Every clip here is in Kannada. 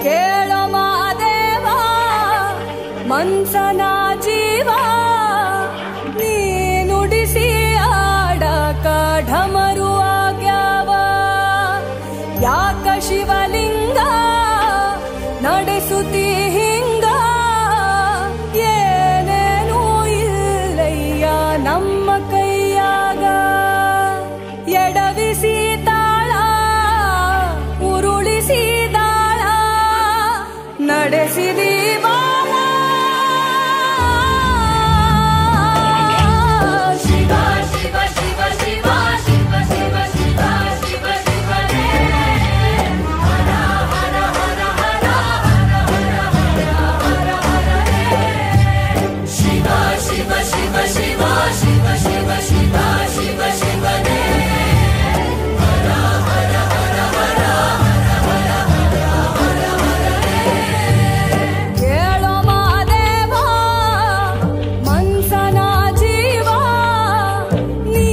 ಕೇಳೋ ಮಾದೇವ ಮನ್ಸನ ಜೀವ ನೀ ನುಡಿಸಿ ಆಡಕ ಢಮರು ಆಗ್ಯಾವ ಯಾಕ ಶಿವಲಿಂಗ ನಡೆಸುತ್ತಿ ಹಿಂಗ ಏನೇನೂ ಇಲ್ಲಯ್ಯ ನಮ್ಮ ಕೈಯಾಗ ಎಡವಿಸಿ ತಾಳ ಉರುಳಿಸಿ ದಾಳ ನಡೆಸಿದಿ ಬಾಳ ಶಿವ ಶಿವ ಶಿವ ಶಿವ ಶಿವ ಶಿವ ಶಿವ ಶಿವ ಶಿವನೇ ಹರ ಹರ ಹರ ಹರ ಹರ ಹರ ಹರ ಹರ ಶಿವ ಶಿವ ಶಿವ ಶಿವ ಶಿವ ಶಿವ ಶಿವ ಶಿವ ಶಿವನೇ ಹರ ಹರ ಹರ ಹರ ಹರ ಹರ ಹರ ಹರ ಕೇಳೋ ಮಾದೇವ ಮನ್ಸನ ಜೀವ ನೀ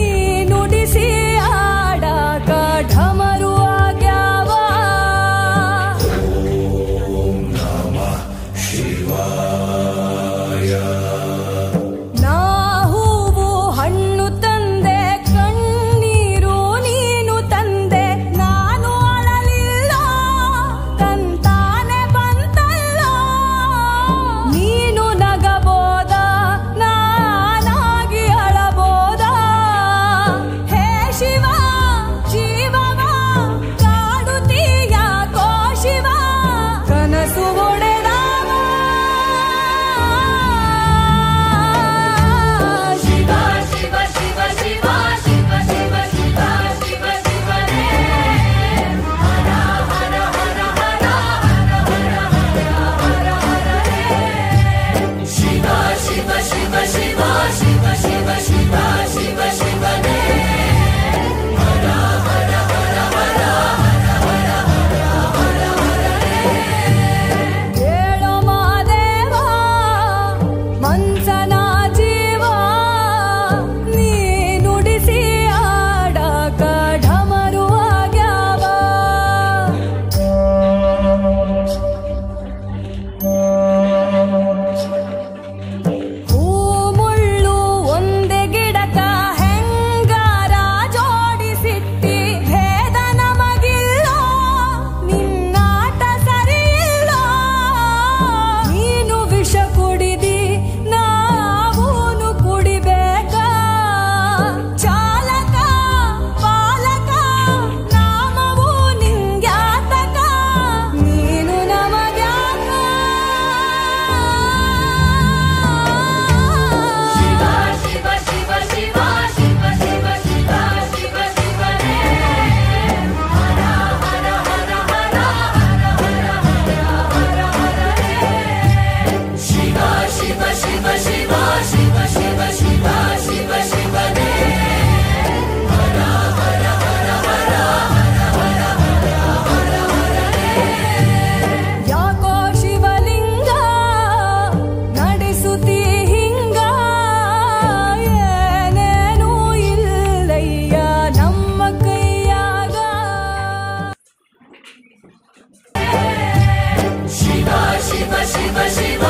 ನುಡಿಸಿ ಆಡಕ ಢಮರು ಆಗ್ಯಾವ ನಾ ಹೂವು ಹಣ್ಣು ತಂದೆ ಕಣ್ಣೀರು ನೀನು ತಂದೆ ನಾನು ಅಳಲಿಲ್ಲ ಕಂತಾನೆ ಬಂತಲ್ಲ ನೀನು ನಗಬೋದ ನಾನಾಗಿ ಅಳಬೋದ ಹೇ ಶಿವ ಜೀವವ ಕಾಡುತ್ತೀಯ ಕೋ ಶಿವ ಕನಸು ಒಡೆದವ ಶಿವ ಶಿವ ಶಿವ ಶಿವ ಶಿವ ಶಿವ ಶಿವ ಶಿವ ಶಿವನೇ ಹರ ಹರ ಹರ ಹರ ಹರ ಹರ ಹರ ಹರ ಶಿವ ಶಿವ ಶಿವ ಶಿವ ಶಿವ ಶಿವ ಶಿವ ಶಿವ ಶಿವನೇ ಹರ ಹರ ಹರ ಹರ ಹರ ಹರ ಹರ ಹರ ಕೇಳೋ ಮಾದೇವ ಮನ್ಸನ ಜೀವ ನೀ ನುಡಿಸಿ ಆಡಕ ಢಮರು ಆಗ್ಯಾವ ಹೂ ಮುಳ್ಳು ಒಂದೇ ಗಿಡಕ ಹೆಂಗಾರ ಜೋಡಿಸಿಟ್ಟಿ ಭೇದ ನಮಗಿಲ್ಲ ನಿನ್ನಾಟ ಸರಿಯಿಲ್ಲ ನೀನು ವಿಷ ಕುಡಿದಿ ನಾವೂನು ಕುಡಿಬೇಕ ಚಾಲಕ ಪಾಲಕ ನಾಮವು ನಿಂಗ್ಯಾತಕ ನೀನು ನಮಗ್ಯಾಕ ಶಿವ ಶಿವ ಶಿವ ಶಿವ ಶಿವ ಶಿವ ಶಿವ ಶಿವ ಶಿವನೇ ಹರ ಹರ ಹರ ಹರ ಹರ ಹರ ಹರ ಹರ ಶಿವ ಶಿವ ಶಿವ ಶಿವ ಶಿವ ಶಿವ ಶಿವ ಶಿವ ಶಿವನೇ ಹರ ಹರ ಹರ ಹರ ಹರ ಹರ ಹರ ಹರ ಯಾಕೋ ಶಿವಲಿಂಗ ನಡೆಸುತ್ತಿ ಹಿಂಗ ಏನೇನೂ ಇಲ್ಲಯ್ಯ ನಮ್ಮ ಕೈಯಾಗ ಶಿವ ಶಿವ ಶಿವ ಶಿವ